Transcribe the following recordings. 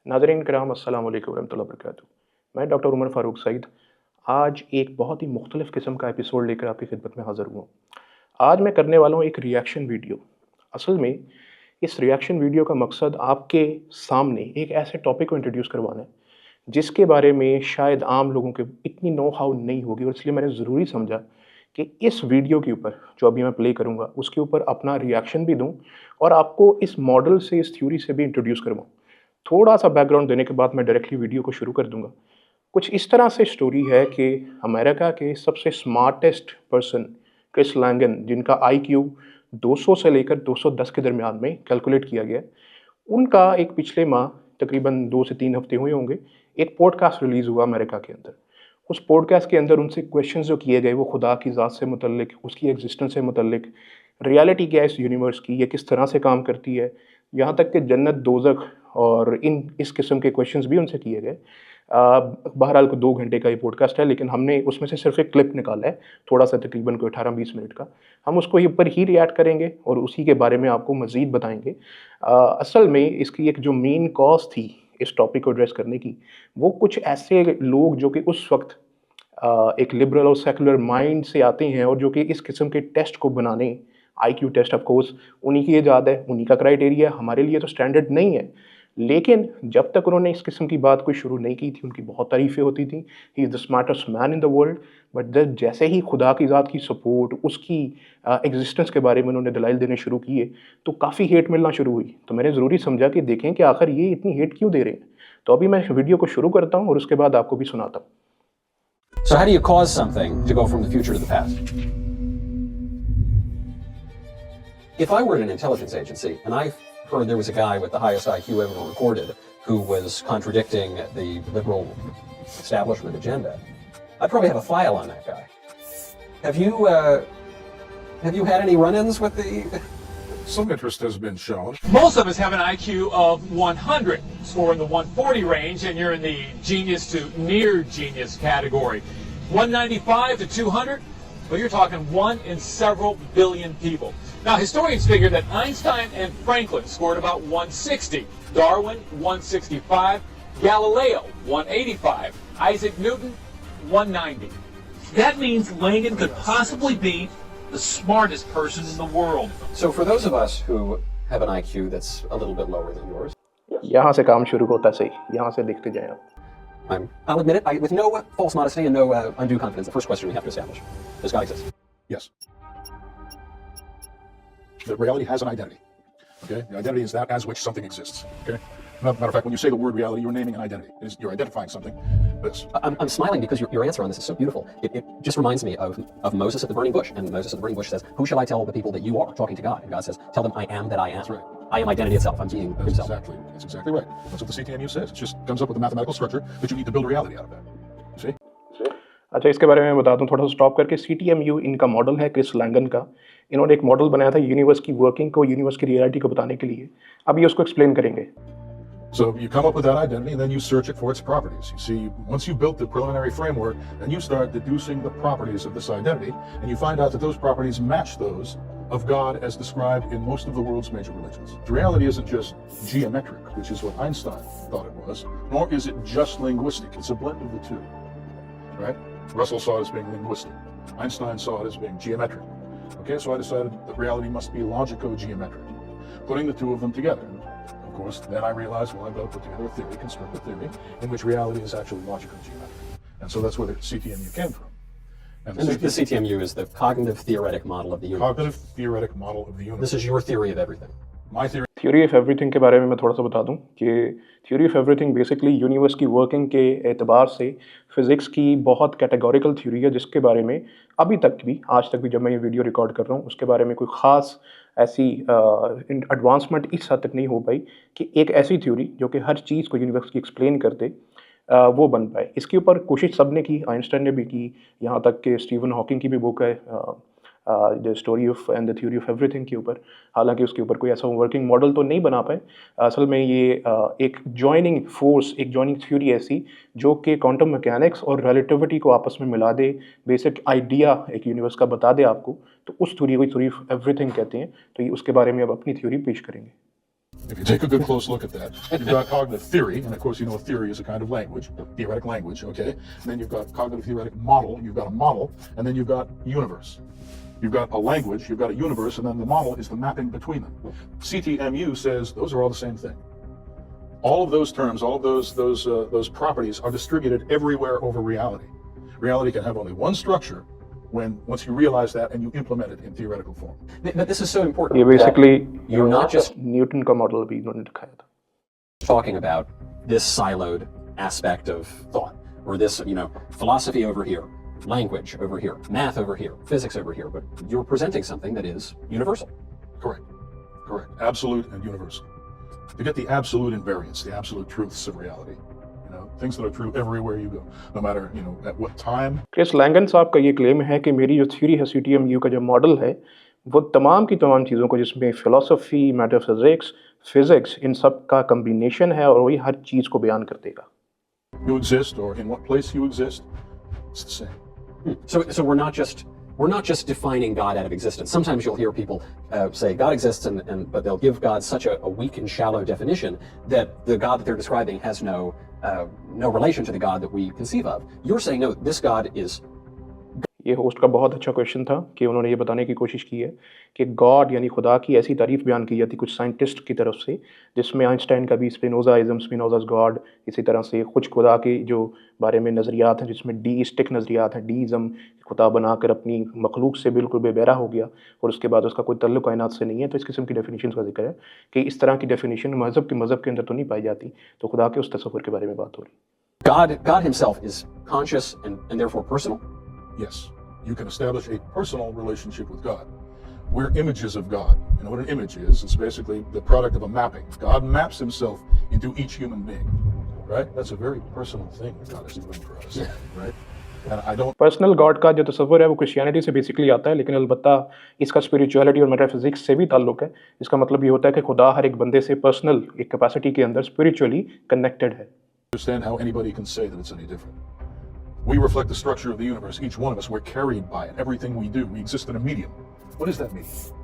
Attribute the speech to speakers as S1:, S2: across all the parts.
S1: नाज़रीन किराम अस्सलाम वालेकुम रहमतुल्लाहि व बरकातुहू। मैं डॉक्टर उमर फ़ारूक सईद आज एक बहुत ही मुख्तलिफ़ किस्म का एपिसोड लेकर आपकी खिदमत में हाज़िर हुआ हूँ। आज मैं करने वाला हूँ एक रिएक्शन वीडियो। असल में इस रिएक्शन वीडियो का मकसद आपके सामने एक ऐसे टॉपिक को इंट्रोड्यूस करवाना है, जिसके बारे में शायद आम लोगों के इतनी नो हाउ नहीं होगी और इसलिए मैंने ज़रूरी समझा कि इस वीडियो के ऊपर जो अभी मैं प्ले करूँगा, उसके ऊपर अपना रिएक्शन भी दूँ और आपको इस मॉडल से, इस थ्योरी से भी इंट्रोड्यूस करवाऊँ। थोड़ा-सा बैकग्राउंड देने के बाद मैं डायरेक्टली वीडियो को शुरू कर दूँगा। कुछ इस तरह से स्टोरी है कि अमेरिका के सबसे स्मार्टेस्ट पर्सन क्रिस लैंगन, जिनका आईक्यू 200 से लेकर 210 के दरमियान में कैलकुलेट किया गया है, उनका एक पिछले माह तकरीबन 2 से 3 हफ्ते हुए होंगे, एक पॉडकास्ट रिलीज़ हुआ अमेरिका के अंदर। उस पॉडकास्ट के अंदर उनसे क्वेश्चन्स जो किए गए वो खुदा की ज़ात से मुतल्लिक, उसकी एग्ज़िस्टेंस से मुतल्लिक, रियलिटी क्या है इस यूनिवर्स की, ये किस तरह से काम करती है, यहाँ तक कि जन्नत, दोज़ख और इस किस्म के क्वेश्चंस भी उनसे किए गए। बहरहाल को 2 घंटे का ये पॉडकास्ट है, लेकिन हमने उसमें से सिर्फ़ एक क्लिप निकाला है, थोड़ा-सा तकरीबन कोई 18-20 मिनट का। हम उसको ऊपर ही रिएक्ट करेंगे और उसी के बारे में आपको मज़ीद बताएँगे। असल में इसकी एक जो मेन कॉज़ थी इस टॉपिक को एड्रेस करने की, वो कुछ ऐसे लोग जो कि उस वक़्त एक लिबरल और सेकुलर माइंड से आते हैं और जो कि इस किस्म के टेस्ट को बनाने, आईक्यू टेस्ट ऑफ कोर्स उन्हीं की इजाद है, उन्हीं का क्राइटेरिया है, हमारे लिए तो स्टैंडर्ड नहीं है। लेकिन जब तक उन्होंने इस किस्म की बात कोई शुरू नहीं की थी, उनकी बहुत तारीफ़ें होती थी, he is the smartest man in the world. But जैसे ही खुदा की ज़ात की सपोर्ट, उसकी एग्ज़िस्टेंस के बारे में उन्होंने दलाइल देने शुरू किए, तो काफ़ी हेट मिलना शुरू हुई। तो मैंने ज़रूरी समझा कि देखें कि आखिर ये इतनी हेट क्यों दे रहे हैं। तो अभी मैं वीडियो को शुरू करता हूँ और उसके बाद आपको भी सुनाता हूँ।
S2: So how do you cause something to go from the future to the past? If I were in an intelligence agency and I heard there was a guy with the highest IQ ever recorded who was contradicting the liberal establishment agenda, I'd probably have a file on that guy. Have you had any run-ins with the...
S3: Some interest has been shown.
S4: Most of us have an IQ of 100, score in the 140 range, and you're in the genius to near genius category. 195 to 200, well, you're talking one in several billion people. Now, historians figure that Einstein and Franklin scored about 160, Darwin 165, Galileo 185, Isaac Newton 190.
S5: That means Langan could possibly be the smartest person in the world.
S2: So for those of us who have an IQ that's a little bit lower than yours,
S1: यहाँ से काम शुरू होता सही, यहाँ से देखते जाएं आप।
S2: I'll admit it, with no false modesty and no undue confidence, the first question we have to establish: does God exist?
S3: Yes. The reality has an identity. Okay? The identity is that as which something exists. Okay? Matter of fact, when you say the word reality, you're naming an identity. You're identifying something.
S2: I'm smiling because your answer on this is so beautiful. It just reminds me of Moses at the burning bush. And Moses at the burning bush says, "Who shall I tell the people that you are?" Talking to God. And God says, "Tell them I am that I am."
S3: That's right.
S2: I am identity itself. I'm being himself.
S3: That's exactly right. That's what the CTMU says. It just comes up with a mathematical structure that you need to build a reality out of that. You see?
S1: अच्छा, इसके बारे में बता दूं थोड़ा सा stop करके। CTMU इनका मॉडल है क्रिस लैंगन का। इन्होंने एक मॉडल बनाया था यूनिवर्स की वर्किंग को, यूनिवर्स की रियलिटी को बताने के लिए। अब ये उसको एक्सप्लेन करेंगे।
S3: So you come up with that identity and then you search it for its properties. You see, once you built the preliminary framework, then you start deducing the properties of this identity, and you find out that those properties match those of God as described in most of the world's major religions. The reality isn't just geometric, which is what Einstein thought it was, nor is it just linguistic. It's a blend of the two, right? Russell saw it as being linguistic. Einstein saw it as being geometric. Okay, so I decided that reality must be logico-geometric. Putting the two of them together. Of course, then I realized, well, I've got to put together a theory, construct a theory, in which reality is actually logico-geometric. And so that's where the CTMU came from.
S2: And the CTMU is the cognitive theoretic model of the universe.
S3: Cognitive theoretic model of the universe.
S2: This is your theory of everything.
S3: My theory.
S1: Theory of everything के बारे में मैं थोड़ा सा बता दूं कि theory of everything basically universe की वर्किंग के एतबार से फिज़िक्स की बहुत कैटेगोरिकल थ्योरी है, जिसके बारे में अभी तक भी, आज तक भी जब मैं ये वीडियो रिकॉर्ड कर रहा हूँ, उसके बारे में कोई ख़ास ऐसी एडवांसमेंट इस हद तक नहीं हो पाई कि एक ऐसी थ्योरी जो कि हर चीज़ को यूनिवर्स की एक्सप्लेन कर दे, वो बन पाए। इसके ऊपर कोशिश सब ने की, आइंस्टाइन ने भी की, यहाँ तक कि स्टीवन हॉकिंग की भी बुक है the story of and the theory of everything के ऊपर। हालांकि उसके ऊपर कोई ऐसा वर्किंग मॉडल तो नहीं बना पाए। असल में ये एक जॉइनिंग फोर्स, एक जॉइनिंग थ्योरी ऐसी जो कि क्वांटम मैकेनिक्स और रिलेटिविटी को आपस में मिला दे, बेसिक आइडिया एक यूनिवर्स का बता दे आपको, तो उस थ्योरी को थ्योरी ऑफ एवरीथिंग कहते हैं। तो ये उसके बारे में अब अपनी थ्योरी पेश करेंगे।
S3: If you take a good close look at that, you've got cognitive theory, and of course you know a theory is a kind of language, theoretic language, okay? And then you've got cognitive theoretic model, you've got a model, and then you've got universe. You've got a language, you've got a universe, and then the model is the mapping between them. CTMU says those are all the same thing. All of those terms, all of those properties are distributed everywhere over reality. Reality can have only one structure once you realize that and you implement it in theoretical form.
S2: But this is so important.
S1: ये basically
S2: you're not just
S1: Newton का model भी इन्होंने दिखाया था.
S2: talking about this siloed aspect of thought, or this, philosophy over here, language over here, math over here, physics over here, but you're presenting something that is universal.
S3: Correct. Absolute and universal. To get the absolute invariance, the absolute truths of reality. Things that are true everywhere you go, no matter, at what time.
S1: Chris Langan साहब का ये claim है कि मेरी जो theory है CTMU का जो मॉडल है वो तमाम की तमाम चीज़ों को, जिसमें फिलॉसफी, मेटाफिजिक्स, फिजिक्स, इन सब का कम्बिनेशन है और वही हर चीज़ को बयान कर देगा.
S3: You exist, or in what place you exist, it's the same.
S2: So we're not just defining God out of existence. Sometimes you'll hear people say God exists, but they'll give God such a weak and shallow definition that the God that they're describing has no relation to the God that we conceive of. You're saying no, this God is.
S1: ये host का बहुत अच्छा question था कि उन्होंने ये बताने की कोशिश की है कि गॉड यानी खुदा की ऐसी तारीफ बयान की जाती कुछ साइंटिस्ट की तरफ से, जिसमें आइंस्टाइन का भी स्पिनोज़ाइज़म, स्पिनोज़ा's गॉड, इसी तरह से कुछ खुदा के जो बारे में नज़रियात हैं जिसमें डीइस्टिक नज़रियात हैं, डीइज़म, खुदा बनाकर अपनी मखलूक से बिल्कुल बेबहरा हो गया और उसके बाद उसका कोई तल्लुक़ कायनात से नहीं है. तो इस किस्म की डेफिनेशन का जिक्र है कि इस तरह की डेफिनेशन मज़हब के अंदर तो नहीं पाई जाती. तो खुदा के उस तसव्वुर के बारे में बात हो रही.
S2: God himself is conscious and therefore personal.
S3: Yes. You can establish a personal relationship with God. We're images of God. You know what an image is? It's basically the product of a mapping. God maps himself into each human being, right? That's a very personal thing that God is doing for us, right? And I don't.
S1: Personal God का जो तस्वर है वो Christianity से basically आता है, लेकिन अलबत्ता इसका स्पिरिचुअलिटी और मेटाफिजिक्स से भी ताल्लुक है. इसका मतलब ये होता है कि खुदा हर एक बंदे से पर्सनल एक कैपेसिटी के अंदर स्पिरिचुअली कनेक्टेड है.
S3: Understand how anybody can say that it's any different. We reflect the structure of the universe. Each one of us, we're carried by it. Everything we do, we exist in a medium. What is that medium?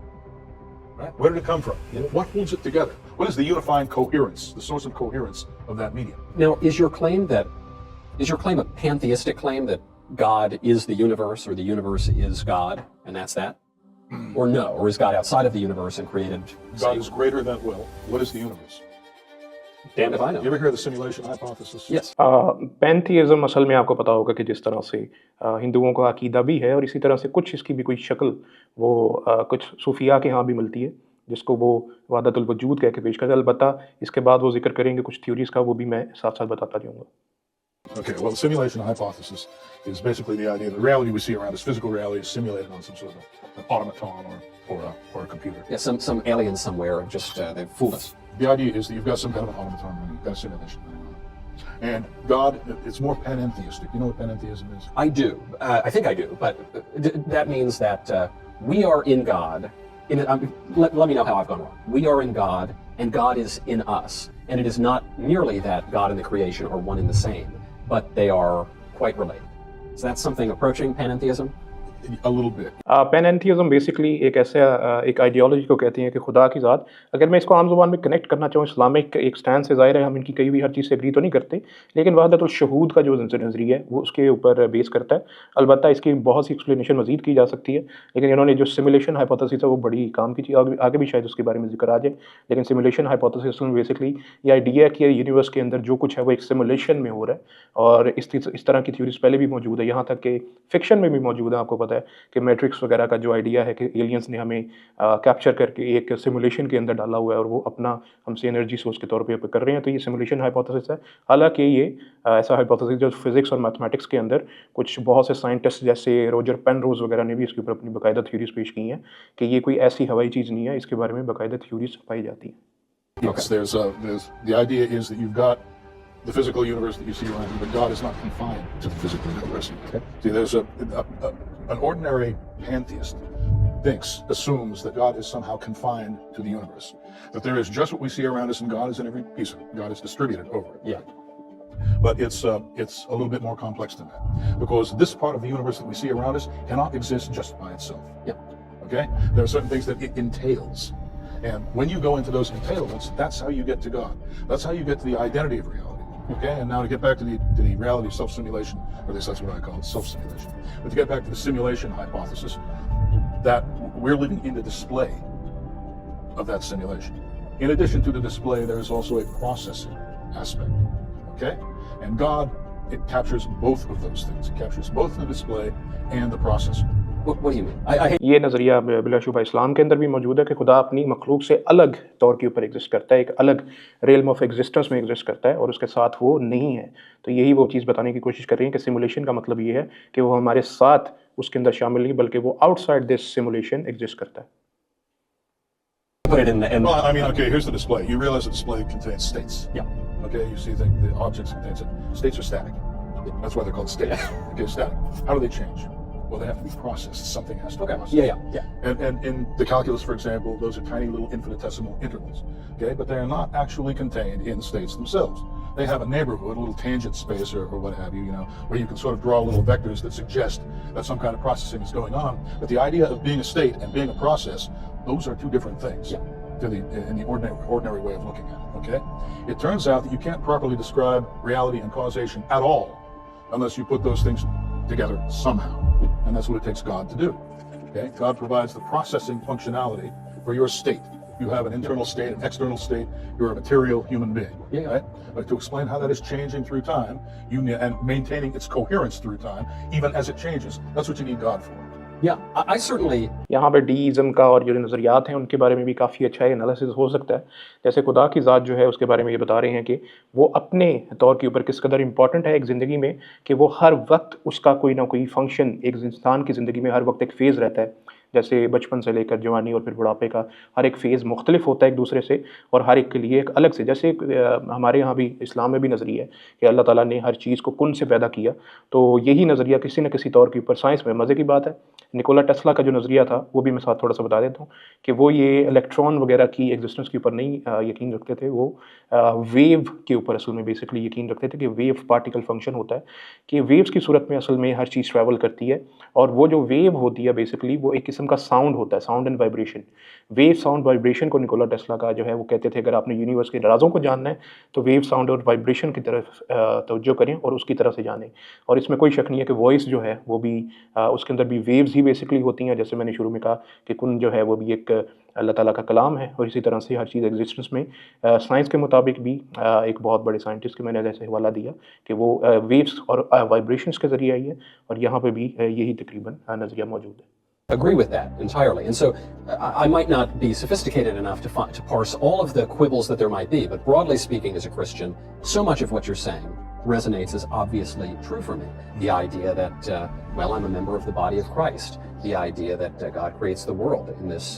S3: Right? Where did it come from? What holds it together? What is the unifying coherence, the source of coherence of that medium?
S2: Now, is your claim a pantheistic claim that God is the universe, or the universe is God, and that's that? Or no? Or is God outside of the universe and created?
S3: God is greater than will. What is the universe?
S2: Damned if I know.
S3: You ever hear the simulation hypothesis?
S2: Yes.
S1: पैंथीइज्म असल में आपको पता होगा कि जिस तरह से हिंदुओं का अकीदा भी है और इसी तरह से कुछ इसकी भी कोई शक्ल वो कुछ सूफिया के यहाँ भी मिलती है, जिसको वो वहदतुल वजूद कह के पेश करते हैं. अलबत्ता इसके बाद वो जिक्र करेंगे कुछ थ्योरीज का, वो भी मैं साथ साथ बताता जाऊँगा.
S3: Okay, well, the simulation hypothesis is basically the idea that the reality we see around us, physical reality, is simulated on some sort of an automaton or a computer.
S2: Yeah, some alien somewhere just they fooled us.
S3: The idea is that you've got some kind of an automaton running, you've got a simulation going on. And God, it's more panentheistic. You know what panentheism is?
S2: I do. I think I do. But that means that we are in God. Let me know how I've gone wrong. We are in God, and God is in us. And it is not merely that God and the creation are one and the same, but they are quite related. So that's something approaching panentheism?
S3: A little bit.
S1: Panentheism basically एक ऐसा एक ideology को कहते हैं कि खुदा की ज़ात, अगर मैं इसको आम ज़ुबान में कनेक्ट करना चाहूँ इस्लामिक एक स्टैंड से, ज़ाहिर है हम इनकी कई भी हर चीज़ से एग्री तो नहीं करते, लेकिन वहदतुल शहूद का जो नज़रिया है वो उसके ऊपर बेस करता है. अलबत्ता इसकी बहुत सी एक्सप्लेनेशन मज़ीद की जा सकती है, लेकिन इन्होंने जो सिमुलेशन हाइपोथेसिस है वो बड़ी काम की चीज़, आगे भी शायद उसके बारे में जिक्र आ जाए. लेकिन सिमुलेशन हाइपोथेसिस में बेसिकली ये आइडिया है कि यूनिवर्स के अंदर जो कुछ है वो एक सिमुलेशन में हो रहा है, और इस तरह की थ्योरीज पहले भी मौजूद है, यहाँ तक कि फिक्शन में भी मौजूद है. आपको पता है कि मैट्रिक्स वगैरह का जो आइडिया है कि एलियंस ने हमें कैप्चर करके एक सिमुलेशन के अंदर डाला हुआ है और वो अपना हमसे एनर्जी सोर्स के तौर पे कर रहे हैं. तो ये सिमुलेशन हाइपोथेसिस है. हालांकि ये ऐसा हाइपोथेसिस जो फिजिक्स और मैथमेटिक्स के अंदर कुछ बहुत से साइंटिस्ट जैसे रोजर पेनरोज वगैरह ने भी इसके ऊपर अपनी बाकायदा थ्योरीज पेश की हैं कि ये कोई ऐसी हवाई चीज़ नहीं है, इसके बारे में बाकायदा थ्योरीज पाई जाती हैं.
S3: Yes, there's the idea is that you've got the physical universe that you see around you, but God is not confined to the physical universe. Okay. See, there's an ordinary pantheist assumes that God is somehow confined to the universe, that there is just what we see around us, and God is in every piece of it. God is distributed over it.
S2: Yeah.
S3: But it's a little bit more complex than that, because this part of the universe that we see around us cannot exist just by itself.
S2: Yeah.
S3: Okay. There are certain things that it entails. And when you go into those entanglements, that's how you get to God. That's how you get to the identity of reality. Okay, and now to get back to the reality of self-simulation, or at least that's what I call it, self-simulation. But to get back to the simulation hypothesis, that we're living in the display of that simulation. In addition to the display, there is also a processing aspect. Okay, and God, it captures both of those things. It captures both the display and the processing.
S2: What do you mean? I hate
S1: ये नज़रिया बिलाशुबा इस्लाम के अंदर भी मौजूद है कि खुदा अपनी मखलूक से अलग तौर के ऊपर एग्जिस्ट करता है, एक अलग रियल्म ऑफ एग्जिस्टेंस में एग्जिस्ट करता है और उसके साथ वो नहीं है। तो यही वो चीज़ बताने की कोशिश कर रही है कि सिमुलेशन का मतलब ये है कि वो हमारे साथ उसके अंदर शामिल नहीं, बल्कि वो आउटसाइड दिस सिमुलेशन एग्जिस्ट करता है।
S2: put it in the
S3: Well, I mean, okay, here's the display. You realize the display contains states.
S2: Yeah.
S3: Okay, you see the objects contains it. States are static. That's why they're called states. Okay, static. How do they change? Well, they have to be processed. Something has to be processed.
S2: Yeah.
S3: And in the calculus, for example, those are tiny little infinitesimal intervals. Okay, but they are not actually contained in states themselves. They have a neighborhood, a little tangent space or what have you, where you can sort of draw little vectors that suggest that some kind of processing is going on. But the idea of being a state and being a process, those are two different things.
S2: Yeah.
S3: In the ordinary way of looking at it. Okay, it turns out that you can't properly describe reality and causation at all unless you put those things together somehow, and that's what it takes God to do. Okay, God provides the processing functionality for your state. You have an internal state, an external state. You're a material human being.
S2: Yeah.
S3: Right? But to explain how that is changing through time, and maintaining its coherence through time, even as it changes, that's what you need God for.
S2: Yeah, I certainly.
S1: यहाँ पे डीइज़्म का और जो नज़रियात हैं उनके बारे में भी काफ़ी अच्छा एनालिसिस हो सकता है। जैसे खुदा की ज़ात जो है उसके बारे में ये बता रहे हैं कि वो अपने तौर के ऊपर किस कदर इम्पॉर्टेंट है एक ज़िंदगी में, कि वो हर वक्त उसका कोई ना कोई फंक्शन एक इंसान की ज़िंदगी में हर वक्त एक फ़ेज़ रहता है। जैसे बचपन से लेकर जवानी और फिर बुढ़ापे का हर एक फ़ेज़ मुख्तलिफ होता है एक दूसरे से, और हर एक के लिए एक अलग से। जैसे हमारे यहाँ भी इस्लाम में भी नज़रिया है कि अल्लाह ताला ने हर चीज़ को कुन से पैदा किया, तो यही नज़रिया किसी न किसी तौर के ऊपर साइंस में मज़े की बात है। निकोला टेस्ला का जो नज़रिया था वो भी मैं साथ थोड़ा सा बता देता हूँ कि वो ये इलेक्ट्रॉन वगैरह की एग्जिस्टेंस के ऊपर नहीं यकीन रखते थे, वो वेव के ऊपर असल में बेसिकली यकीन रखते थे कि वेव पार्टिकल फंक्शन होता है, कि वेव्स की सूरत में असल में हर चीज़ ट्रैवल करती है, और वो जो वेव होती है बेसिकली वो एक किस्म का साउंड होता है, sound and vibration. Wave sound vibration को निकोला टेस्ला का जो है वो कहते थे अगर आपने यूनिवर्स के राज़ों को जानना है तो वेव साउंड और वाइब्रेशन की तरफ तवज्जो करें और उसकी तरह से जानें। और इसमें कोई शक नहीं है कि वॉइस जो है वो भी उसके अंदर भी वेव्स ही बेसिकली होती हैं। जैसे मैंने शुरू में कहा कि कुन जो है वो भी एक अल्लाह ताला का कलाम है, और इसी तरह से हर चीज़ एग्जिस्टेंस में साइंस के मुताबिक भी एक बहुत बड़े साइंटिस्ट के मैंने जैसे हवाला दिया कि वो वेव्स और वाइब्रेशंस के ज़रिए आई है, और यहाँ पे भी यही तकरीबन नज़रिया मौजूद है।
S2: Agree with that entirely. And so I might not be sophisticated enough to parse all of the quibbles that there might be, but broadly speaking, as a Christian, so much of what you're saying resonates as obviously true for me. The idea that, well, I'm a member of the body of Christ. The idea that God creates the world in this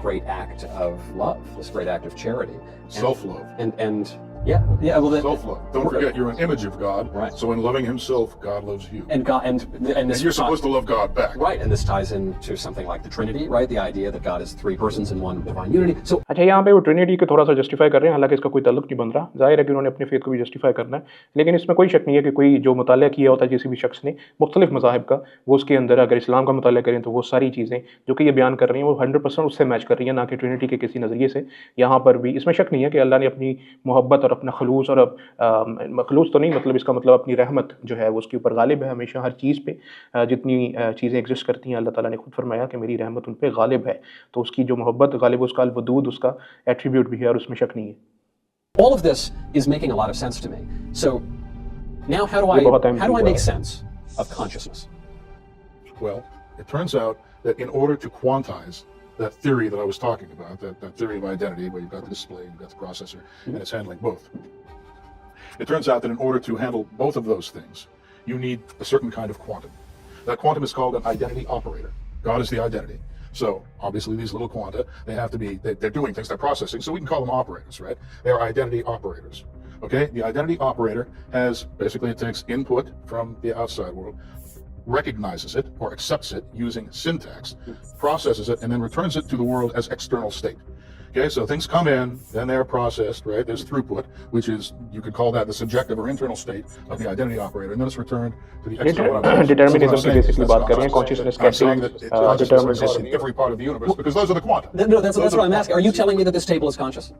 S2: great act of love, this great act of charity.
S3: Self-love.
S2: And yeah, well,
S3: Self-love. Don't forget, you're an image of God.
S2: Right.
S3: So in loving Himself, God loves you.
S2: And God, and
S3: And
S2: this
S3: you're supposed to love God back.
S2: Right, and this ties into something like the Trinity, right? The idea that God is three persons in one divine unity. So
S1: अच्छा, यहाँ पे वो Trinity को थोड़ा सा justify कर रहे हैं, हालांकि इसका कोई ताल्लुक नहीं बन रहा। जाहिर है कि उन्होंने अपने फेथ को भी जस्टिफाई करना है, लेकिन इसमें कोई शक नहीं है कि कोई जो मुताला किया होता है किसी भी शख्स ने मुख्तलिफ मज़ाहिब का, वो उसके अंदर अगर इस्लाम का मुताला करें तो वो सारी चीज़ें जो कि ये बयान कर रही हैं वो 100% उससे मैच कर रही हैं, ना कि ट्रिनिटी के किसी नज़रिए से। यहाँ पर भी इसमें शक नहीं है कि अल्लाह ने अपनी मोहब्बत और अपना खलूस, और मखलूस तो नहीं मतलब इसका मतलब अपनी रहमत जो है वो उसके ऊपर गालिब है हमेशा हर चीज़ पे। जितनी चीज़ें एग्जिस्ट करती हैं अल्लाह ताला ने खुद फरमाया कि मेरी रहमत उन पे गालिब है, तो उसकी जो मोहब्बत गालिब, उसका वदूद उसका एट्रीब्यूट भी है, और उसमें शक नहीं है।
S2: all of this is making a lot of sense to me. So now how do I make sense of consciousness?
S3: Well, it turns out that in order to quantize that theory that I was talking about, that theory of identity, where you've got the display, you've got the processor, and it's handling both. It turns out that in order to handle both of those things, you need a certain kind of quantum. That quantum is called an identity operator. God is the identity. So obviously these little quanta, they have to be, they're doing things, they're processing, so we can call them operators, right? They are identity operators. Okay, the identity operator has, basically it takes input from the outside world, recognizes it or accepts it using syntax, processes it, and then returns it to the world as external state. Okay, so things come in, then they're processed, right? There's throughput, which is, you could call that the subjective or internal state of the identity operator, and then it's returned to the external.
S1: Determinism की basically बात कर रहे हैं, consciousness
S3: I'm
S1: कैसे
S3: saying that consciousness
S1: determine
S3: exists in every part of the universe because those are the quanta.
S2: No, that's what I'm asking. Are you telling me that this table is conscious?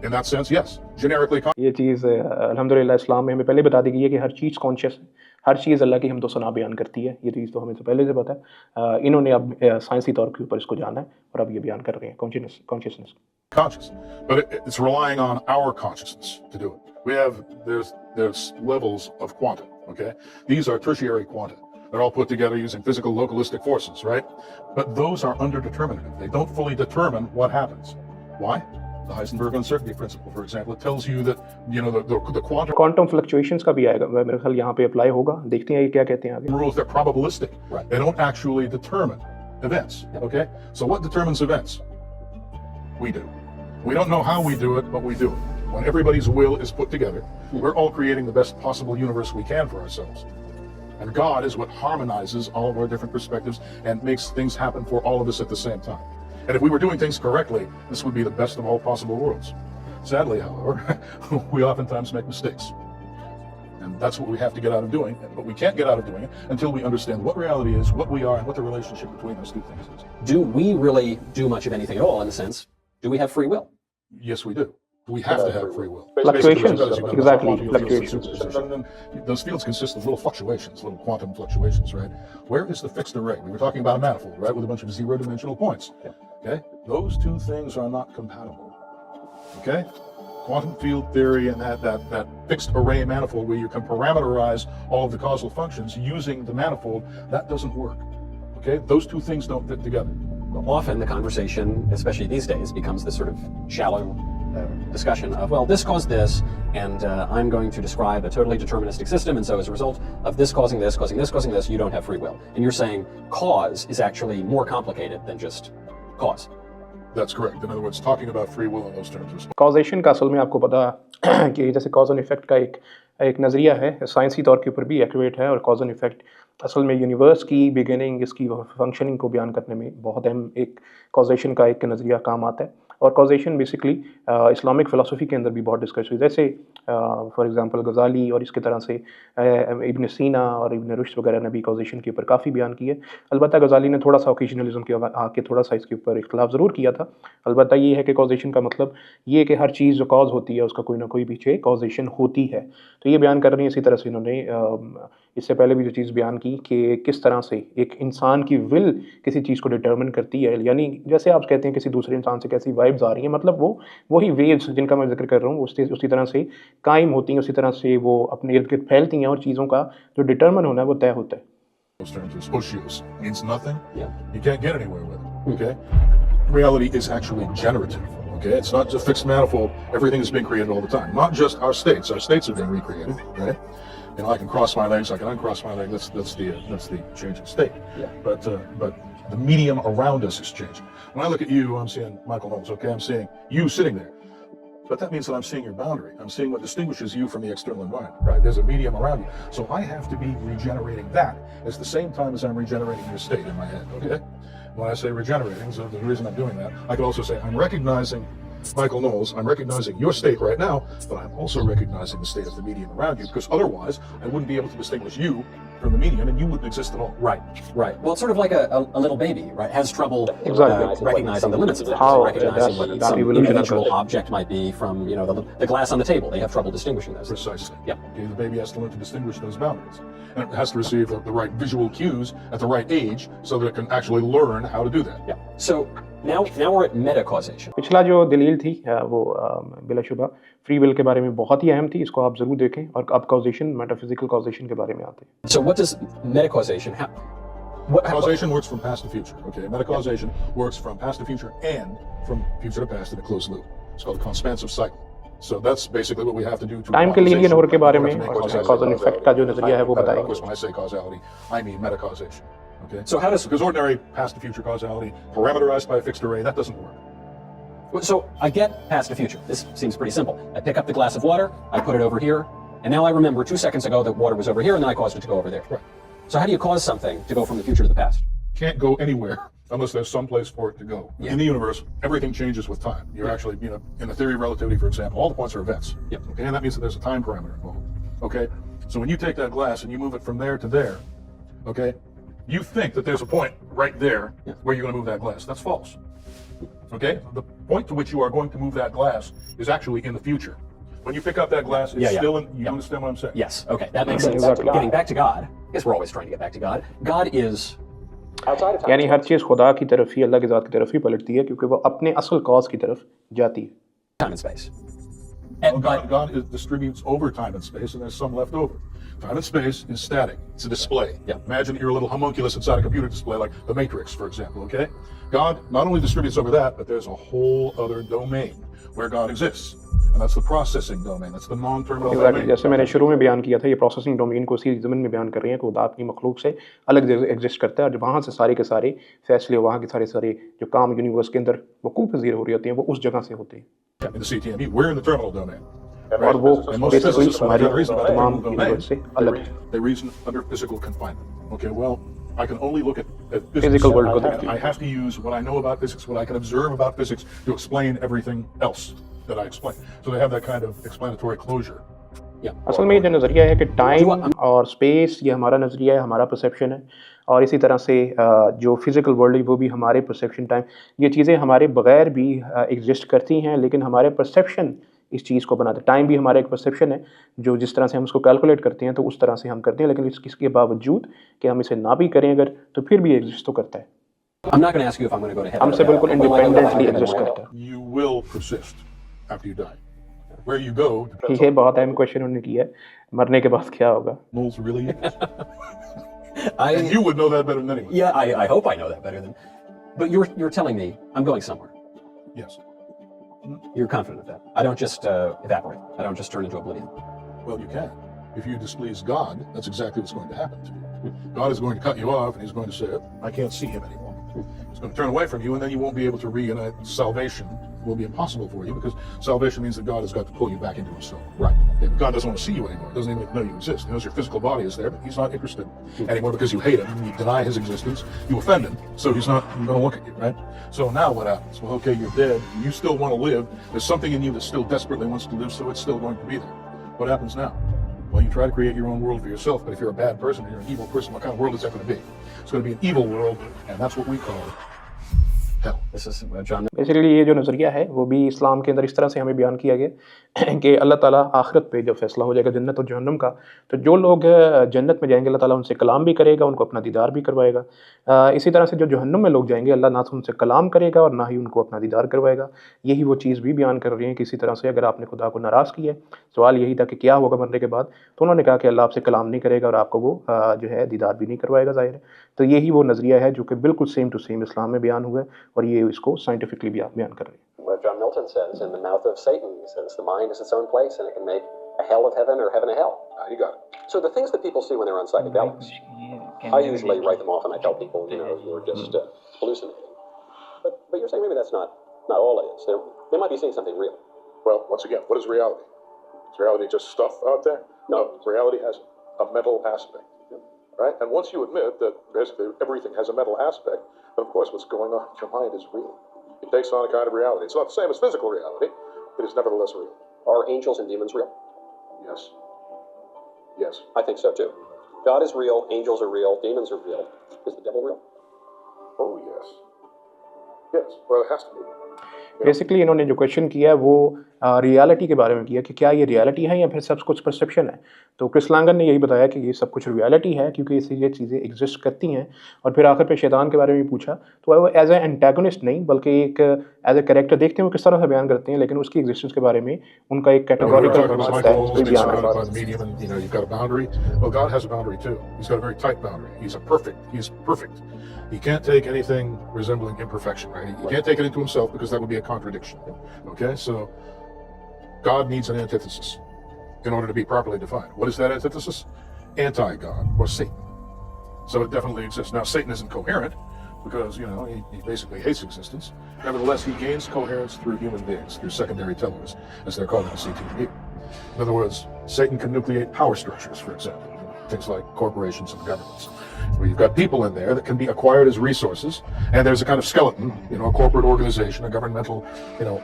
S3: In that sense, yes. Generically
S1: ये चीज़ अल्हम्दुलिल्लाह इस्लाम में हमें पहले बता दी गई है कि हर चीज़ conscious है, हर चीज़ अल्लाह की हम तो सना बयान करती है। ये चीज़ तो हमें तो पहले से पता है। इन्होंने अब साइंसी तौर के ऊपर इसको जाना है और अब ये बयान कर रहे हैं consciousness.
S3: conscious, but it's relying on our consciousness to do it. There's levels of quanta, okay? These are tertiary quanta. They're all put together using physical localistic forces, right? But those are underdeterminative. They don't fully determine what happens. Why? The Heisenberg uncertainty principle, for example, it tells you that, the quantum
S1: quantum fluctuations का भी आएगा, मेरे ख्याल यहाँ पे apply होगा, देखते हैं ये क्या कहते हैं आगे।
S3: rules, they're probabilistic.
S2: Right.
S3: They don't actually determine events, okay? So what determines events? We do. We don't know how we do it, but we do it. When everybody's will is put together, we're all creating the best possible universe we can for ourselves. And God is what harmonizes all of our different perspectives and makes things happen for all of us at the same time. And if we were doing things correctly, this would be the best of all possible worlds. Sadly, however, we oftentimes make mistakes. And that's what we have to get out of doing. But we can't get out of doing it until we understand what reality is, what we are, and what the relationship between those two things is.
S2: Do we really do much of anything at all in the sense, do we have free will?
S3: Yes, we do. We have to have free will.
S1: Fluctuations,
S3: Basically, you've got
S1: exactly,
S3: quantum fields,
S1: fluctuations.
S3: and then those fields consist of little fluctuations, little quantum fluctuations, right? Where is the fixed array? We were talking about a manifold, right, with a bunch of zero-dimensional points. Okay? Those two things are not compatible. Okay? Quantum field theory and that fixed array manifold where you can parameterize all of the causal functions using the manifold, that doesn't work. Okay? Those two things don't fit together.
S2: Well, often the conversation, especially these days, becomes this sort of shallow discussion of, well, this caused this, and I'm going to describe a totally deterministic system, and so as a result of this causing this, causing this, causing this, you don't have free will. And you're saying cause is actually more complicated than just cause.
S3: That's correct. In other words, talking about free will in those terms is
S1: causation का असल में आपको पता कि जैसे cause and effect का एक नज़रिया है, साइंसी तौर के ऊपर भी एक्यूरेट है, और कॉज एंड इफेक्ट असल में यूनिवर्स की बिगिनिंग, इसकी फंक्शनिंग को बयान करने में बहुत अहम एक कॉजेशन का एक नज़रिया काम आता है। और कॉजेशन बेसिकली इस्लामिक फ़िलासफ़ी के अंदर भी बहुत डिस्कस हुई, जैसे फॉर एग्जांपल गज़ाली और इसके तरह से इब्न सीना और इब्न रुश्द वगैरह ने भी कॉजेशन के ऊपर काफ़ी बयान किए। अलबत्ता गज़ाली ने थोड़ा सा ओकेजनलिज्म के आके थोड़ा सा इसके ऊपर इख्तलाफ ज़रूर किया था। अलबत्ता ये है कि कॉजेशन का मतलब ये है कि हर चीज़ जो कॉज होती है उसका कोई ना कोई पीछे कॉजेशन होती है। तो ये बयान कर रही है। इसी तरह से इन्होंने इससे पहले भी जो चीज़ बयान की कि किस तरह से एक इंसान की विल किसी चीज़ को डिटर्मिन करती है, यानी जैसे आप कहते हैं किसी दूसरे इंसान से कैसी वाइब्स आ रही हैं, मतलब वही वेव्स जिनका मैं जिक्र कर रहा हूँ उसी तरह से कायम होती हैं, उसी तरह से वो अपने इर्द गिर्द फैलती हैं और चीज़ों का जो डिटर्मिन होना है वो तय होता है।
S3: those terms is Oshios. Means nothing.
S2: Yeah.
S3: You can't get anywhere with it. Okay? Reality is actually generative. Okay? It's not just fixed manifold. Everything is being created all the time. Not just our states. Our states are being recreated. Right? You know, I can cross my legs. I can uncross my leg. That's the changing state.
S2: Yeah.
S3: But the medium around us is changing. When I look at you, I'm seeing Michael Knowles. Okay? I'm seeing you sitting there. But that means that I'm seeing your boundary. I'm seeing what distinguishes you from the external environment, right? There's a medium around you. So I have to be regenerating that at the same time as I'm regenerating your state in my head, okay? When I say regenerating, so the reason I'm doing that, I could also say I'm recognizing Michael Knowles, I'm recognizing your state right now, but I'm also recognizing the state of the medium around you, because otherwise I wouldn't be able to distinguish you from the medium and you wouldn't exist at all.
S2: Right, right. Well, it's sort of like a little baby, right? Has trouble
S1: Exactly.
S2: recognizing the limits of it,
S1: How
S2: recognizing what
S1: that
S2: some
S1: evolution
S2: individual
S1: occurs.
S2: object might be from, you know, the glass on the table. They have trouble distinguishing those.
S3: Precisely.
S2: Yeah.
S3: Okay, the baby has to learn to distinguish those boundaries. And it has to receive the right visual cues at the right age so that it can actually learn how to do that.
S2: Yeah. So now we're at meta-causation.
S1: पिछला जो दलील थी वो बिलाशुबा free will के बारे में बहुत ही अहम थी, इसको आप ज़रूर देखें। और अब कॉजेशन, मेटाफिजिकल कॉजेशन के बारे में आते हैं।
S2: So what does meta-causation have?
S3: Causation works from past to future. Okay, metacausation works from past to future and from future to past in a closed loop. It's called a expansive cycle. So that's basically what we have to do to
S1: time के linear होर के बारे में
S3: to make
S1: और
S3: causation.
S1: Cause and effect का जो नज़रिया है वो
S3: Of
S1: बताएंगे।
S3: course, when I say causality, I mean metacausation. Okay.
S2: So how does
S3: Because ordinary past to future causality, parameterized by a fixed array, that doesn't work.
S2: So I get past to future. This seems pretty simple. I pick up the glass of water, I put it over here, and now I remember 2 seconds ago that water was over here, and then I caused it to go over there.
S3: Right.
S2: So how do you cause something to go from the future to the past?
S3: Can't go anywhere unless there's some place for it to go.
S2: Yeah.
S3: In the universe, everything changes with time. You're actually, in the theory of relativity, for example, all the points are events.
S2: Yep.
S3: Okay, and that means that there's a time parameter involved. Okay, so when you take that glass and you move it from there to there, okay, you think that there's a point right there where you're going to move that glass. That's false. Okay, the point to which you are going to move that glass is actually in the future. When you pick up that glass, it's still in. You understand what I'm saying?
S2: Yes. Okay, that makes sense.
S1: Exactly.
S2: Getting back to God, I guess we're always trying to get back to God. God is outside of time.
S1: यानी हर चीज़ खुदा की तरफ ही, अल्लाह की ज़ात की तरफ ही पलटती है, क्योंकि वो अपने असल कॉज की तरफ जाती है.
S2: Time and space.
S3: Well, God distributes over time and space, and there's some left over. Time and space is static. It's a display.
S2: Yeah.
S3: Imagine you're a little homunculus inside a computer display, like the Matrix, for example, okay? God not only distributes over that, but there's a whole other domain where God exists. And that's the processing domain. That's the non-terminal
S1: Exactly.
S3: domain.
S1: जैसे मैंने शुरू में बयान किया था, ये processing domain को उसी ज़मीन में बयान कर रही है कि खुदा अपनी मखलूक से अलग एग्जिस्ट करता है, और वहाँ से सारे के सारे फैसले, वहाँ के सारे जो काम यूनिवर्स के अंदर वकूफ़ पज़ीर हो रही होते हैं, वो उस जगह से होते हैं.
S3: In the CTME, we're in the terminal domain.
S1: और वो
S3: And most
S1: basically
S3: physicists, when
S1: हमारी
S3: they reason about the
S1: तमाम
S3: terminal
S1: यूनिवर्स से
S3: domain,
S1: अलग है.
S3: they reason under physical confinement. Okay, well, I can only look at physics.
S1: Physical world को देखते हैं.
S3: I have to use what I know about physics, what I can observe about physics, to explain everything else that I explain. So they have that kind of explanatory closure.
S1: असल में ये जो नज़रिया है कि टाइम और space, ये हमारा नज़रिया है, हमारा परसेप्शन है, और इसी तरह से जो फिज़िकल वर्ल्ड है वो भी हमारे परसेप्शन, टाइम, ये चीज़ें हमारे बगैर भी एग्जिस्ट करती हैं, लेकिन हमारे परसेप्शन इस चीज़ को बनाते हैं. टाइम भी हमारा एक परसेप्शन है, जो जिस तरह से हम उसको कैलकुलेट करते हैं तो उस तरह से हम करते हैं, लेकिन इसके बावजूद कि हम इसे ना भी करें अगर, तो फिर भी एग्जिस्ट तो करता है.
S2: I'm not going to ask you if I'm going to go to heaven.
S1: हमसे बिल्कुल इंडिपेंडेंटली एग्जिस्ट करता है.
S3: You will persist after you die. Where you go depends
S1: ये
S3: on
S1: बहुत अहम क्वेश्चन उन्होंने किया है, मरने के बाद क्या होगा.
S3: moles really is.
S2: I,
S3: And you would know that better than anyone.
S2: yeah, I hope I know that better than. But you're telling me I'm going somewhere.
S3: Yes.
S2: You're confident of that. I don't just evaporate. I don't just turn into oblivion.
S3: Well, you can. If you displease God, that's exactly what's going to happen to you. God is going to cut you off, and He's going to say, I can't see him anymore. He's going to turn away from you, and then you won't be able to reunite. Salvation will be impossible for you, because salvation means that God has got to pull you back into Himself.
S2: Right.
S3: And God doesn't want to see you anymore. Doesn't even know you exist. He knows your physical body is there, but He's not interested anymore because you hate Him, you deny His existence, you offend Him, so He's not going to look at you, right? So now what happens? Well, okay, you're dead. You still want to live. There's something in you that still desperately wants to live, so it's still going to be there. What happens now? Well, you try to create your own world for yourself, but if you're a bad person and you're an evil person, what kind of world is that going to be? It's going to be an evil world, and that's what we call hell.
S2: This is John.
S1: Basically ये जो नज़रिया है वो भी इस्लाम के अंदर इस तरह से हमें बयान किया गया कि अल्लाह ताला आखिरत पे जब फैसला हो जाएगा जन्नत और जहन्नम का, तो जो लोग जन्नत में जाएंगे अल्लाह ताला उनसे कलाम भी करेगा, उनको अपना दीदार भी करवाएगा. इसी तरह से जो जहन्नम में लोग जाएंगे अल्लाह ना तो उनसे कलाम करेगा और ना ही उनको अपना दीदार करवाएगा. यही वो चीज़ भी बयान कर रही है कि इसी तरह से अगर आपने खुदा को नाराज़ किया है, सवाल यही था कि क्या होगा मरने के बाद, तो उन्होंने कहा कि अल्लाह आपसे कलाम नहीं करेगा और आपको वो जो है दीदार भी नहीं करवाएगा, ज़ाहिर है. तो यही वो नज़रिया है जो कि बिल्कुल सेम टू सेम इस्लाम में बयान हुआ है, और ये इसको साइंटिफिकली भी बयान कर रहे हैं.
S2: What John Milton says in the mouth of Satan, he says the mind is its own place and it can make a hell of heaven or heaven of hell.
S3: You got it.
S2: So the things that people see when they're on psychedelics, I usually write them off and I tell people, you're just hallucinating. But you're saying maybe that's not all it is. They might be seeing something real.
S3: Well, once again, what is reality? Is reality just stuff out there? No, reality has a mental aspect. Right? And once you admit that basically everything has a mental aspect, then of course what's going on in your mind is real. It takes on a kind of reality. It's not the same as physical reality. It is nevertheless real.
S2: Are angels and demons real?
S3: Yes. Yes.
S2: I think so too. God is real, angels are real, demons are real. Is the devil real?
S3: Oh, yes. Yes. Well, it has to be.
S1: Basically इन्होंने जो question किया है वो reality के बारे में किया कि क्या ये रियलिटी है या फिर सब कुछ परसेप्शन है. तो क्रिस लांगन ने यही बताया कि ये सब कुछ रियलिटी है क्योंकि इससे ये चीज़ें एग्जिस्ट करती हैं. और फिर आखिर पे शैतान के बारे में पूछा तो वो एज ए एंटेगोनिस्ट नहीं बल्कि एक एज ए कैरेक्टर देखते हैं वो किस तरह से बयान करते हैं, लेकिन उसकी एग्जिस्टेंस के बारे में उनका एक कैटेगोरिकल हो सकता है कोई बयान है.
S3: By the medium, and you've got a boundary. Well, God has a boundary too. He's got a very tight boundary. He's perfect. He can't take anything resembling imperfection, right? He can't take it into himself because that would be a contradiction. Okay, so God needs an antithesis in order to be properly defined. What is that antithesis? Anti-God, or Satan. So it definitely exists. Now, Satan isn't coherent because, he basically hates existence. Nevertheless, he gains coherence through human beings, through secondary tellers, as they're called in the CTV. In other words, Satan can nucleate power structures, for example, things like corporations and governments. where you've got people in there that can be acquired as resources, and there's a kind of skeleton, a corporate organization, a governmental,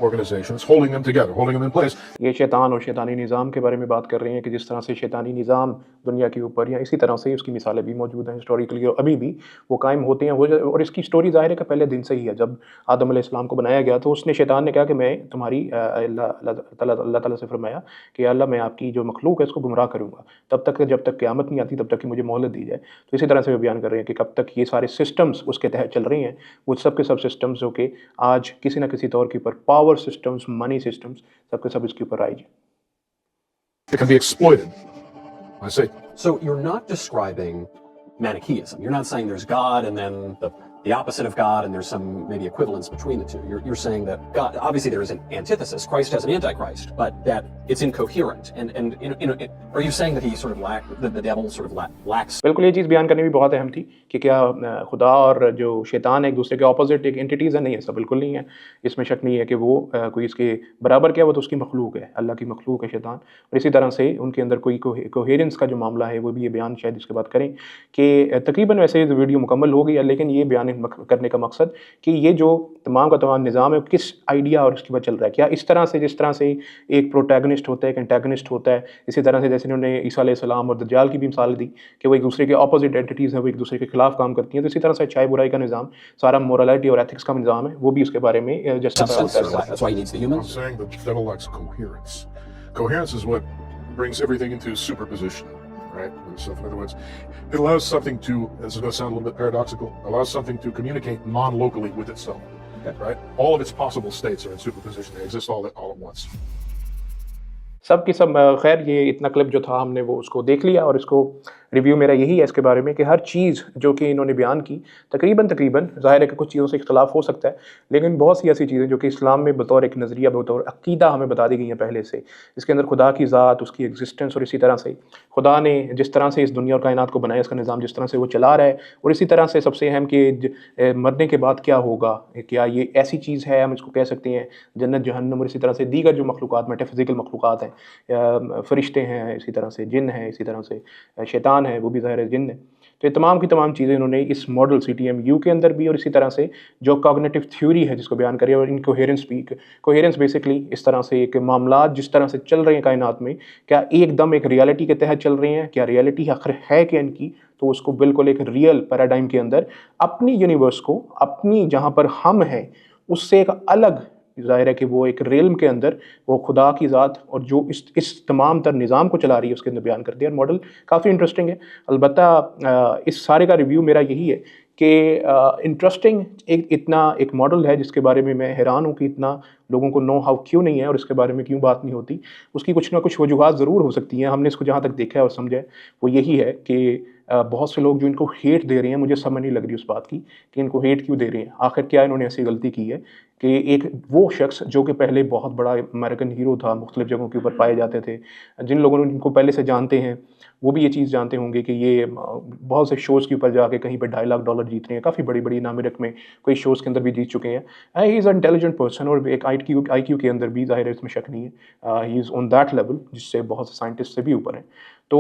S3: organization that's holding them together, holding them in place.
S1: ये शैतान और शैतानी निज़ाम के बारे में बात कर रहे हैं कि जिस तरह से शैतानी निज़ाम दुनिया के ऊपर या इसी तरह से उसकी मिसालें भी मौजूद हैं हिस्टोरिकली और अभी भी वो कायम होते हैं और इसकी स्टोरी ज़ाहिर है कि पहले दिन से ही है। जब आदम अलैहिस्सलाम को बनाया गया तो उसने शैतान ने कहा कि मैं तुम्हारी अल्लाह ताला से फरमाया कि अल्लाह मैं आपकी जो मखलूक है इसको गुमराह करूँगा तब तक जब तक क़यामत नहीं आती तब तक कि मुझे मोहलत दी जाए। तो इसी तरह से वो बयान कर रहे हैं कि कब तक ये सारे सिस्टम्स उसके तहत चल रही हैं, वो सब के सब सिस्टम्स जो कि आज किसी न किसी तौर के ऊपर पावर सिस्टम्स, मनी सिस्टम्स सब के सब इसके ऊपर राइज हैं।
S3: It can be exploited. I say,
S2: So you're not describing Manichaeism. You're not saying there's God and then the opposite of God and there's some maybe equivalence between the two. You're saying that God, obviously there is an antithesis. Christ has an antichrist, but that it's incoherent. And are you saying that he sort of the devil sort of lacks?
S1: बिल्कुल ये चीज़ बयान करनी भी बहुत अहम थी कि क्या खुदा और जो शैतान है एक दूसरे के ऑपोजिट एक एंटिटीज़ है। नहीं, ऐसा बिल्कुल नहीं है। इसमें शक नहीं है कि वो कोई इसके बराबर क्या, वो तो उसकी मखलूक है, अल्लाह की मखलूक है शैतान। और इसी तरह से उनके अंदर कोई कोहेरेंस का जो मामला है वो भी ये बयान शायद इसके बाद करें कि तकरीबन वैसे वीडियो मुकम्मल हो गई है, लेकिन ये बयान करने का मकसद कि ये जो तमाम का तमाम निज़ाम है किस आइडिया और उसके बाद चल रहा है। क्या इस तरह से जिस तरह से एक प्रोटैगनिस्ट होता है, एक एंटैगनिस्ट होता है, इसी तरह से जैसे उन्होंने ईसा अलैहिस्सलाम और दज्जाल की भी मिसाल दी कि वो एक दूसरे के ऑपोजिट एंटिटीज़ हैं, वो एक दूसरे के खिलाफ काम करती हैं। तो इसी तरह से अच्छाई बुराई का निज़ाम, सारा मोरलिटी और एथिक्स का निज़ाम है, वो भी उसके बारे में
S2: That's why he needs the
S3: I'm
S2: humans.
S3: saying that the devil likes coherence. Coherence is what brings everything into superposition, right? So in other words, it allows something to, this is going to sound a little bit paradoxical, allows something to communicate non-locally with itself, right? All of its possible states are in superposition. They exist all at once.
S1: सब की सब खैर ये इतना clip जो था हमने वो उसको देख लिया और इसको रिव्यू मेरा यही है इसके बारे में कि हर चीज़ जो कि इन्होंने बयान की तकरीबन ज़ाहिर है कि कुछ चीज़ों से इख्तलाफ हो सकता है, लेकिन बहुत सी ऐसी चीज़ें जो कि इस्लाम में बतौर एक नज़रिया, बतौर अक़ीदा हमें बता दी गई हैं पहले से। इसके अंदर खुदा की ज़ात, उसकी एग्जिस्टेंस और इसी तरह से खुदा ने जिस तरह से इस दुनिया और कायनात को बनाया, इसका निज़ाम जिस तरह से वो चला रहा है, और इसी तरह से सबसे अहम कि मरने के बाद क्या होगा, क्या ये ऐसी चीज़ है, हम इसको कह सकते हैं जन्नत जहन्नम, और इसी तरह से दीगर जो मखलूक़ात मेटाफिज़िकल मखलूक़ात हैं, फ़रिश्ते हैं, इसी तरह से जिन हैं, इसी तरह से शैतान है, वो भी ज़ाहिर है जिन है। तो ये तमाम की तमाम चीज़ें इन्होंने इस मॉडल CTMU के अंदर भी और इसी तरह से जो कॉग्निटिव थ्योरी है जिसको बयान करें, और इनकोहेरेंस भी, कोहेरेंस बेसिकली इस तरह से एक मामलात जिस तरह से चल रहे हैं कायनात में, क्या एकदम एक रियलिटी के तहत चल रहे हैं, क्या रियलिटी आखिर है क्या इनकी, तो उसको बिल्कुल एक रियल पैराडाइम के अंदर अपनी यूनिवर्स को, अपनी जहाँ पर हम हैं उससे एक अलग, ज़ाहिर है कि वो एक रेल्म के अंदर वो खुदा की ज़ात और जो इस तमाम तर निज़ाम को चला रही है उसके अंदर बयान कर दिया। और मॉडल काफ़ी इंटरेस्टिंग है। अलबत्ता इस सारे का रिव्यू मेरा यही है कि इंटरेस्टिंग इतना एक मॉडल है जिसके बारे में मैं हैरान हूँ कि इतना लोगों को नो हाउ क्यों नहीं है और इसके बारे में क्यों बात नहीं होती। उसकी कुछ ना कुछ वजूहात ज़रूर हो सकती हैं। हमने इसको जहाँ तक देखा है और समझा है वो यही है कि बहुत से लोग जो इनको हेट दे रहे हैं, मुझे समझ नहीं लग रही उस बात की कि इनको हेट क्यों दे रहे हैं। आखिर क्या इन्होंने ऐसी गलती की है कि एक वो शख्स जो कि पहले बहुत बड़ा अमेरिकन हीरो था, मुख्तलिफ जगहों के ऊपर पाए जाते थे, जिन लोगों ने इनको पहले से जानते हैं वो भी ये चीज़ जानते होंगे कि ये बहुत से शोज़ के ऊपर जाके कहीं पर $2.5 लाख जीत रहे हैं, काफ़ी बड़ी बड़ी इनामी रकमें कोई शोज़ के अंदर भी जीत चुके हैं। He is a intelligent person और एक IQ के अंदर भी ज़ाहिर है इसमें शक नहीं है। He is on that level जिससे बहुत से साइंटिस्ट से भी ऊपर हैं। तो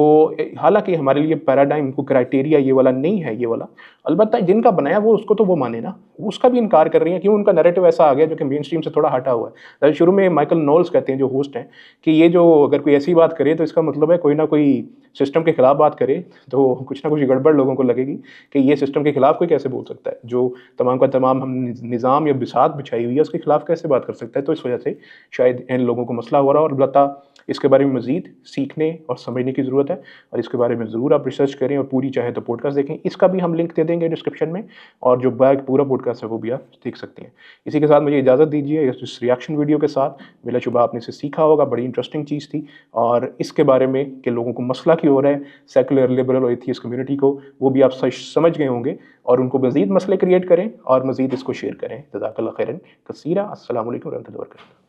S1: हालांकि हमारे लिए पैराडाइम को क्राइटेरिया ये वाला नहीं है, ये वाला अलबत्ता जिनका बनाया वो उसको तो वो माने ना, उसका भी इनकार कर रही हैं क्यों। उनका नैरेटिव ऐसा आ गया जो कि मेन स्ट्रीम से थोड़ा हटा हुआ है। शुरू में माइकल नोल्स कहते हैं जो होस्ट हैं कि ये जो अगर कोई ऐसी बात करे तो इसका मतलब है कोई ना कोई सिस्टम के खिलाफ बात करे तो कुछ ना कुछ गड़बड़ लोगों को लगेगी कि ये सिस्टम के खिलाफ कोई कैसे बोल सकता है, जो तमाम का तमाम हम निज़ाम या बिसात बिछाई हुई है उसके खिलाफ कैसे बात कर सकता है। तो इस वजह से शायद इन लोगों को मसला हो रहा है। और अलबत्ता इसके बारे में मज़ीद सीखने और समझने की ज़रूरत है और इसके बारे में ज़रूर आप रिसर्च करें और पूरी चाहे तो पॉडकास्ट देखें। इसका भी हम लिंक दे देंगे डिस्क्रिप्शन में और जो पूरा पॉडकास्ट है वो भी आप देख सकते हैं। इसी के साथ मुझे इजाज़त दीजिए इस रिएक्शन वीडियो के साथ। बिला शुबा आपने इसे सीखा होगा, बड़ी इंटरेस्टिंग चीज़ थी। और इसके बारे में कि लोगों को मसला क्यों हो रहा है सेकुलर, लिबरल और एथियस्ट कम्युनिटी को, वो भी आप समझ गए होंगे और उनको मज़ीद मसले क्रिएट करें और मज़ीद इसको शेयर करें। जज़ाकल्लाह खैरन कसीरा। अस्सलामु अलैकुम व रहमतुल्लाहि व बरकातहू।